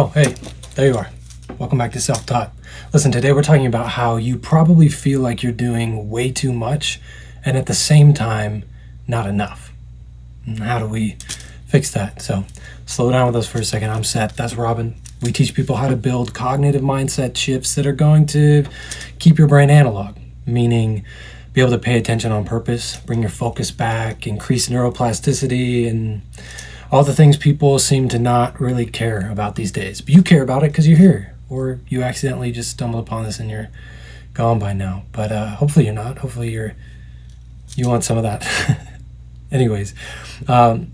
Oh, hey, there you are. Welcome back to Self-Taught. Listen, today we're talking about how you probably feel like you're doing way too much and at the same time, not enough. And how do we fix that? So slow down with us for a second. I'm Seth. That's Robin. We teach people how to build cognitive mindset shifts that are going to keep your brain analog, meaning be able to pay attention on purpose, bring your focus back, increase neuroplasticity, and all the things people seem to not really care about these days. But you care about it because you're here, or you accidentally just stumbled upon this and you're gone by now. But hopefully you're not. Hopefully you want some of that. Anyways, well,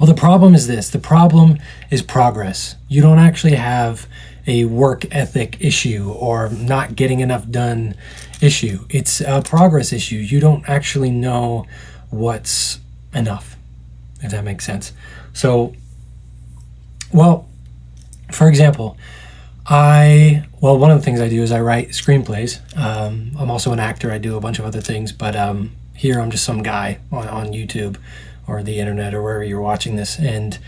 the problem is this. The problem is progress. You don't actually have a work ethic issue or not getting enough done issue. It's a progress issue. You don't actually know what's enough, if that makes sense. So, well, for example, one of the things I do is I write screenplays. I'm also an actor. I do a bunch of other things, but here I'm just some guy on YouTube or the internet or wherever you're watching this. And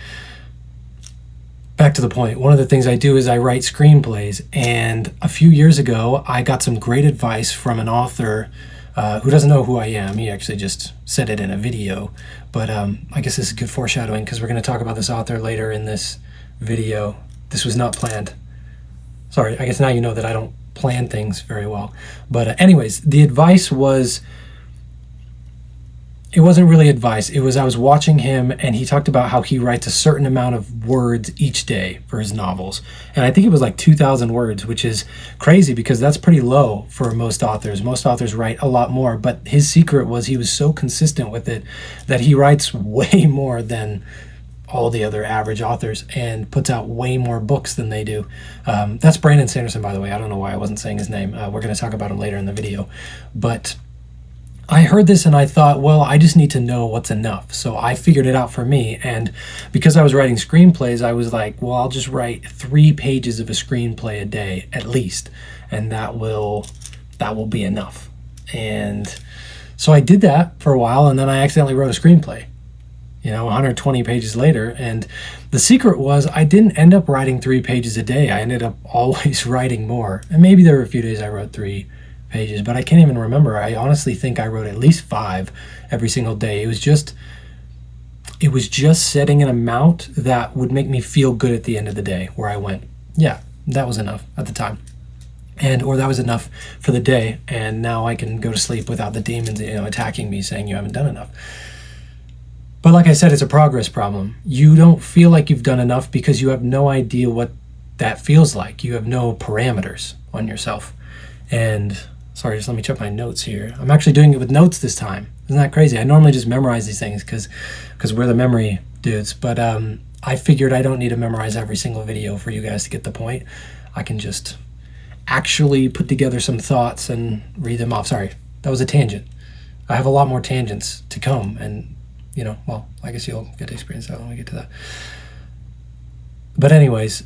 back to the point, one of the things I do is I write screenplays. And a few years ago, I got some great advice from an author who doesn't know who I am. He actually just said it in a video. But I guess this is good foreshadowing because we're going to talk about this author later in this video. This was not planned. Sorry, I guess now you know that I don't plan things very well. But anyways, the advice was, it wasn't really advice. It was I was watching him and he talked about how he writes a certain amount of words each day for his novels. And I think it was like 2,000 words, which is crazy because that's pretty low for most authors. Most authors write a lot more, but his secret was he was so consistent with it that he writes way more than all the other average authors and puts out way more books than they do. That's Brandon Sanderson, by the way. I don't know why I wasn't saying his name. We're going to talk about him later in the video. But I heard this and I thought, well, I just need to know what's enough. So I figured it out for me. And because I was writing screenplays, I was like, well, I'll just write 3 pages of a screenplay a day at least. And that will be enough. And so I did that for a while and then I accidentally wrote a screenplay, 120 pages later. And the secret was I didn't end up writing 3 pages a day. I ended up always writing more. And maybe there were a few days I wrote 3 pages, but I can't even remember. I honestly think I wrote at least 5 every single day. It was just setting an amount that would make me feel good at the end of the day, where I went, yeah, that was enough at the time. Or that was enough for the day, and now I can go to sleep without the demons, attacking me saying you haven't done enough. But like I said, it's a progress problem. You don't feel like you've done enough because you have no idea what that feels like. You have no parameters on yourself. And sorry, just let me check my notes here. I'm actually doing it with notes this time. Isn't that crazy? I normally just memorize these things because we're the memory dudes. But I figured I don't need to memorize every single video for you guys to get the point. I can just actually put together some thoughts and read them off. Sorry, that was a tangent. I have a lot more tangents to come. And, well, I guess you'll get to experience that when we get to that. But anyways,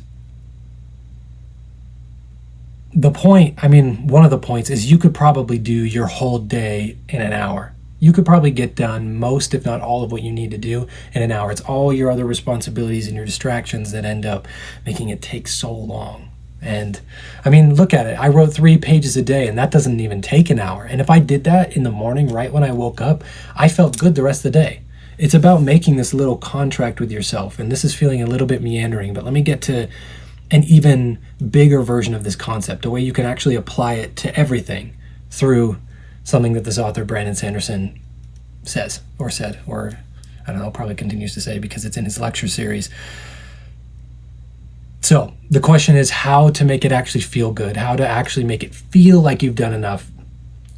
the point, one of the points is you could probably do your whole day in an hour. You could probably get done most, if not all of what you need to do in an hour. It's all your other responsibilities and your distractions that end up making it take so long. And look at it. I wrote 3 pages a day and that doesn't even take an hour. And if I did that in the morning, right when I woke up, I felt good the rest of the day. It's about making this little contract with yourself. And this is feeling a little bit meandering, but let me get to an even bigger version of this concept, a way you can actually apply it to everything through something that this author, Brandon Sanderson, said, or I don't know, probably continues to say because it's in his lecture series. So the question is how to make it actually feel good, how to actually make it feel like you've done enough.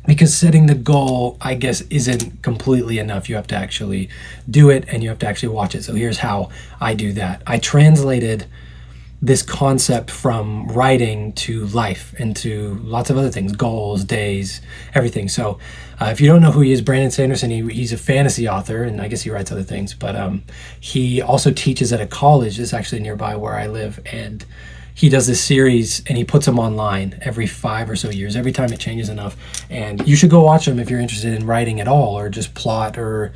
Because setting the goal, I guess, isn't completely enough. You have to actually do it and you have to actually watch it. So here's how I do that. I translated this concept from writing to life and to lots of other things, goals, days, everything. So if you don't know who he is, Brandon Sanderson, he's a fantasy author, and I guess he writes other things, but he also teaches at a college that's actually nearby where I live, and he does this series and he puts them online every 5 or so years, every time it changes enough. And you should go watch them if you're interested in writing at all, or just plot, or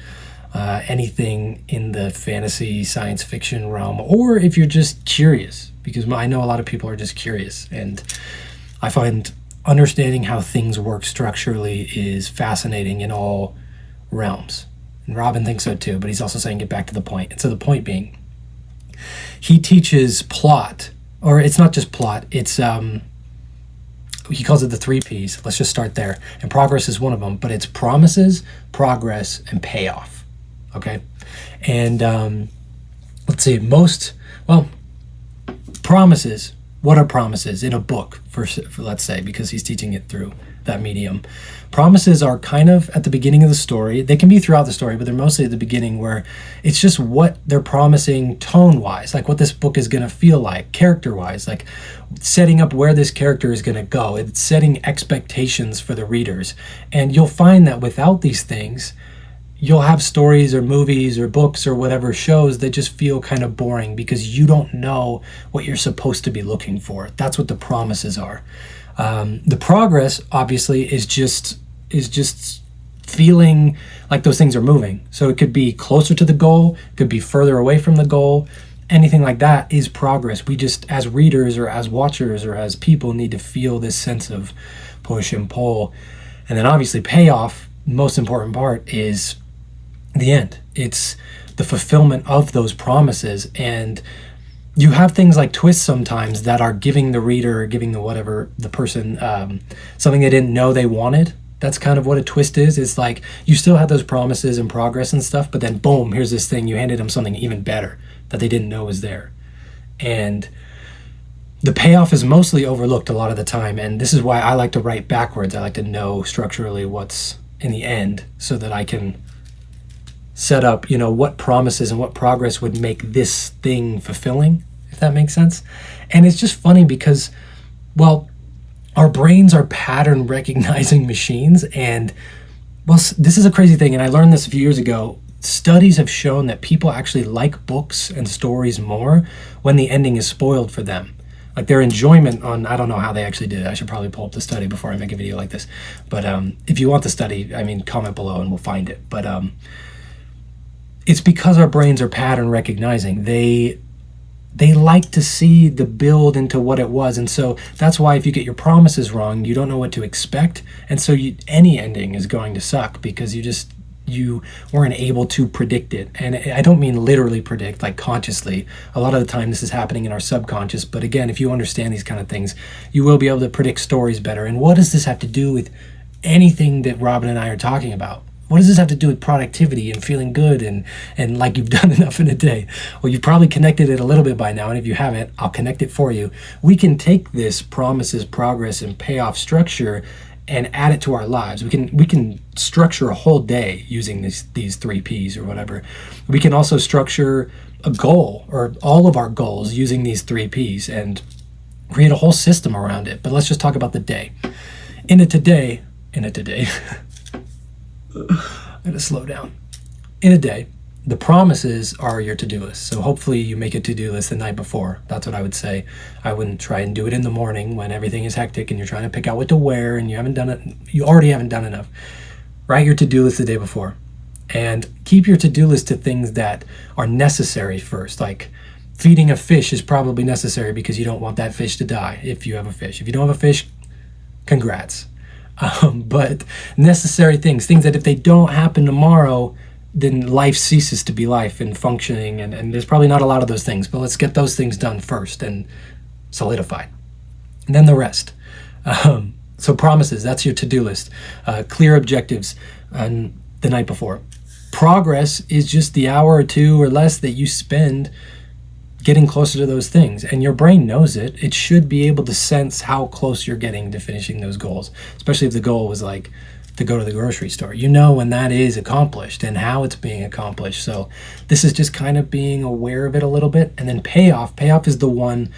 anything in the fantasy science fiction realm, or if you're just curious because I know a lot of people are just curious, and I find understanding how things work structurally is fascinating in all realms. And Robin thinks so too, but he's also saying get back to the point. And so the point being, he teaches plot, or it's not just plot, it's he calls it the 3 P's. Let's just start there. And progress is one of them, but it's promises, progress, and payoff. Okay? And let's see, promises. What are promises in a book, for let's say, because he's teaching it through that medium? Promises are kind of at the beginning of the story. They can be throughout the story, but they're mostly at the beginning, where it's just what they're promising tone-wise, like what this book is going to feel like, character-wise, like setting up where this character is going to go. It's setting expectations for the readers. And you'll find that without these things, you'll have stories or movies or books or whatever shows that just feel kind of boring because you don't know what you're supposed to be looking for. That's what the promises are. The progress, obviously, is just feeling like those things are moving. So it could be closer to the goal, could be further away from the goal. Anything like that is progress. We just, as readers or as watchers or as people, need to feel this sense of push and pull. And then obviously payoff, most important part, is the end. It's the fulfillment of those promises. And you have things like twists sometimes that are giving the reader, or giving the person something they didn't know they wanted. That's kind of what a twist is. It's like you still have those promises and progress and stuff, but then boom, here's this thing. You handed them something even better that they didn't know was there. And the payoff is mostly overlooked a lot of the time. And this is why I like to write backwards. I like to know structurally what's in the end so that I can set up, what promises and what progress would make this thing fulfilling, if that makes sense. And it's just funny because, our brains are pattern recognizing machines. And, this is a crazy thing. And I learned this a few years ago. Studies have shown that people actually like books and stories more when the ending is spoiled for them. Like their enjoyment I don't know how they actually did it. I should probably pull up the study before I make a video like this. But if you want the study, comment below and we'll find it. But it's because our brains are pattern recognizing. They like to see the build into what it was. And so that's why if you get your promises wrong, you don't know what to expect. And so any ending is going to suck because you weren't able to predict it. And I don't mean literally predict, like consciously. A lot of the time this is happening in our subconscious. But again, if you understand these kind of things, you will be able to predict stories better. And what does this have to do with anything that Robin and I are talking about? What does this have to do with productivity and feeling good and like you've done enough in a day? Well, you've probably connected it a little bit by now, and if you haven't, I'll connect it for you. We can take this promises, progress, and payoff structure and add it to our lives. We can structure a whole day using these 3 Ps or whatever. We can also structure a goal or all of our goals using these 3 Ps and create a whole system around it. But let's just talk about the day. In a today, I'm going to slow down. In a day, the promises are your to-do list. So hopefully you make a to-do list the night before. That's what I would say. I wouldn't try and do it in the morning when everything is hectic and you're trying to pick out what to wear and you already haven't done enough. Write your to-do list the day before. And keep your to-do list to things that are necessary first. Like feeding a fish is probably necessary because you don't want that fish to die if you have a fish. If you don't have a fish, congrats. But necessary things that if they don't happen tomorrow, then life ceases to be life and functioning. And there's probably not a lot of those things, but let's get those things done first and solidified. And then the rest. So promises, that's your to-do list. Clear objectives the night before. Progress is just the hour or two or less that you spend getting closer to those things, and your brain knows it. It should be able to sense how close you're getting to finishing those goals, especially if the goal was like to go to the grocery store. You know when that is accomplished and how it's being accomplished. So this is just kind of being aware of it a little bit. And then payoff is the one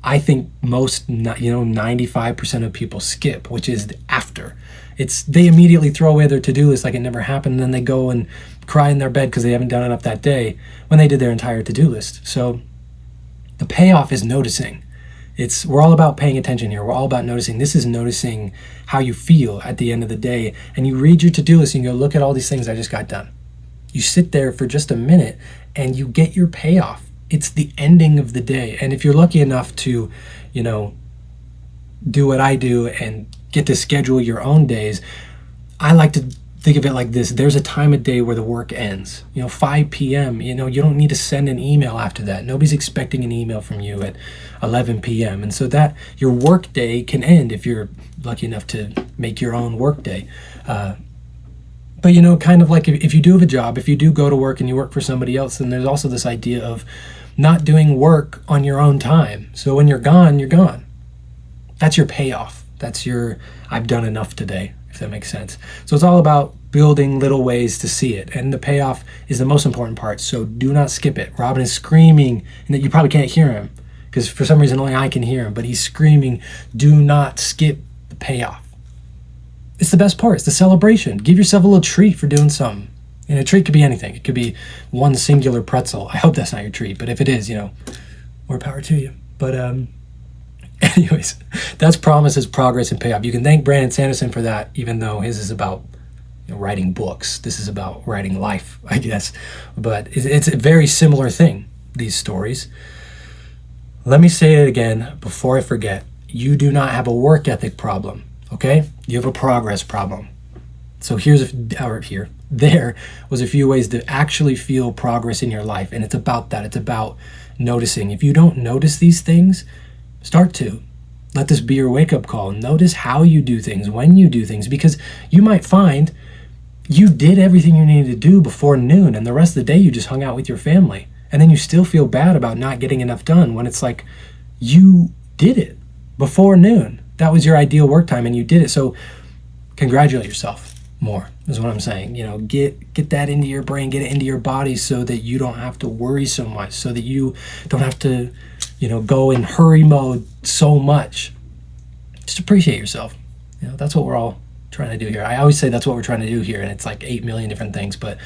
I think most 95% of people skip, which is after. They immediately throw away their to-do list like it never happened, and then they go and cry in their bed because they haven't done enough that day when they did their entire to-do list. So the payoff is noticing. We're all about paying attention here. We're all about noticing. This is noticing how you feel at the end of the day. And you read your to-do list and you go, look at all these things I just got done. You sit there for just a minute and you get your payoff It's the ending of the day. And if you're lucky enough to, you know, do what I do and get to schedule your own days, I like to think of it like this. There's a time of day where the work ends. 5 p.m., you don't need to send an email after that. Nobody's expecting an email from you at 11 p.m. And so that your work day can end if you're lucky enough to make your own work day. But kind of like if you do have a job, if you do go to work and you work for somebody else, then there's also this idea of not doing work on your own time. So when you're gone, you're gone. That's your payoff. That's your I've done enough today, if that makes sense. So it's all about building little ways to see it. And the payoff is the most important part. So do not skip it. Robin is screaming, and that you probably can't hear him because for some reason only I can hear him, but he's screaming, do not skip the payoff. It's the best part. It's the celebration. Give yourself a little treat for doing something. And a treat could be anything. It could be one singular pretzel. I hope that's not your treat, but if it is, more power to you. But anyways, that's promises, progress, and payoff. You can thank Brandon Sanderson for that, even though his is about writing books. This is about writing life, I guess. But it's a very similar thing, these stories. Let me say it again before I forget. You do not have a work ethic problem, okay? You have a progress problem. So there was a few ways to actually feel progress in your life. And it's about that. It's about noticing. If you don't notice these things, start to. Let this be your wake-up call. Notice how you do things, when you do things, because you might find you did everything you needed to do before noon, and the rest of the day you just hung out with your family. And then you still feel bad about not getting enough done when it's like you did it before noon. That was your ideal work time, and you did it. So congratulate yourself more is what I'm saying. Get that into your brain, get it into your body so that you don't have to worry so much, so that you don't have to, go in hurry mode so much. Just appreciate yourself. That's what we're all trying to do here. I always say that's what we're trying to do here, and it's like 8 million different things, but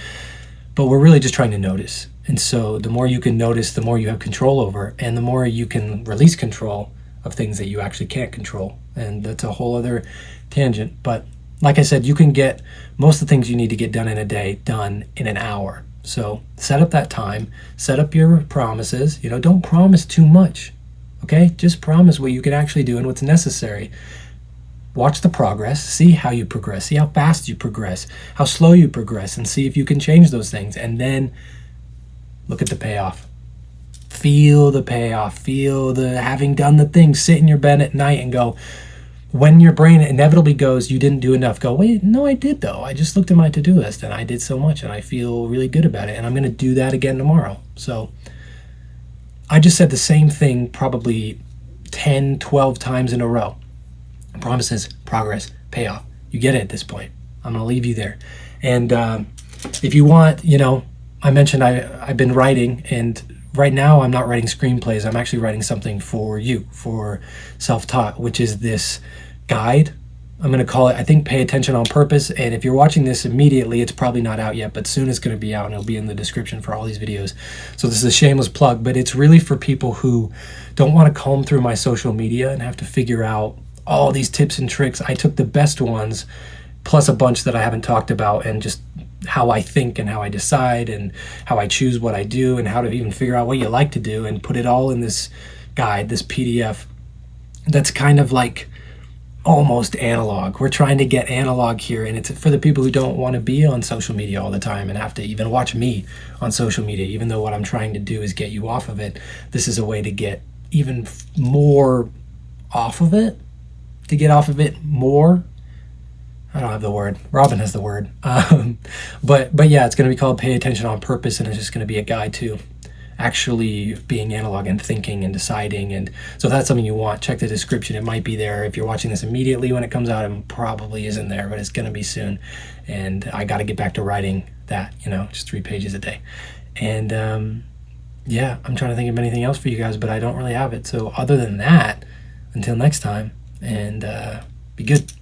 we're really just trying to notice. And so the more you can notice, the more you have control over, and the more you can release control of things that you actually can't control. And that's a whole other tangent. But like I said, you can get most of the things you need to get done in a day done in an hour. So set up that time, set up your promises. Don't promise too much, okay? Just promise what you can actually do and what's necessary. Watch the progress, see how you progress, see how fast you progress, how slow you progress, and see if you can change those things. And then look at the payoff. Feel the payoff, feel the having done the thing. Sit in your bed at night and go, when your brain inevitably goes, you didn't do enough, go, wait, no, I did though. I just looked at my to-do list and I did so much and I feel really good about it, and I'm going to do that again tomorrow. So I just said the same thing probably 10, 12 times in a row. Promises, progress, payoff. You get it at this point. I'm going to leave you there. And if you want, I mentioned I've been writing, and right now I'm not writing screenplays. I'm actually writing something for you, for self-taught, which is this guide. I'm going to call it, I think, Pay Attention on Purpose. And if you're watching this immediately, it's probably not out yet, but soon it's going to be out, and it'll be in the description for all these videos. So this is a shameless plug, but it's really for people who don't want to comb through my social media and have to figure out all these tips and tricks. I took the best ones, plus a bunch that I haven't talked about, and just how I think and how I decide and how I choose what I do and how to even figure out what you like to do, and put it all in this guide, this PDF that's kind of like almost analog. We're trying to get analog here, and it's for the people who don't want to be on social media all the time and have to even watch me on social media, even though what I'm trying to do is get you off of it. This is a way to get even more off of it, to get off of it more. I don't have the word. Robin has the word. But yeah, it's going to be called Pay Attention on Purpose, and it's just going to be a guide to actually being analog and thinking and deciding. And so if that's something you want, check the description. It might be there. If you're watching this immediately when it comes out, it probably isn't there, but it's going to be soon. And I got to get back to writing that, just 3 pages a day. And yeah, I'm trying to think of anything else for you guys, but I don't really have it. So other than that, until next time, and be good.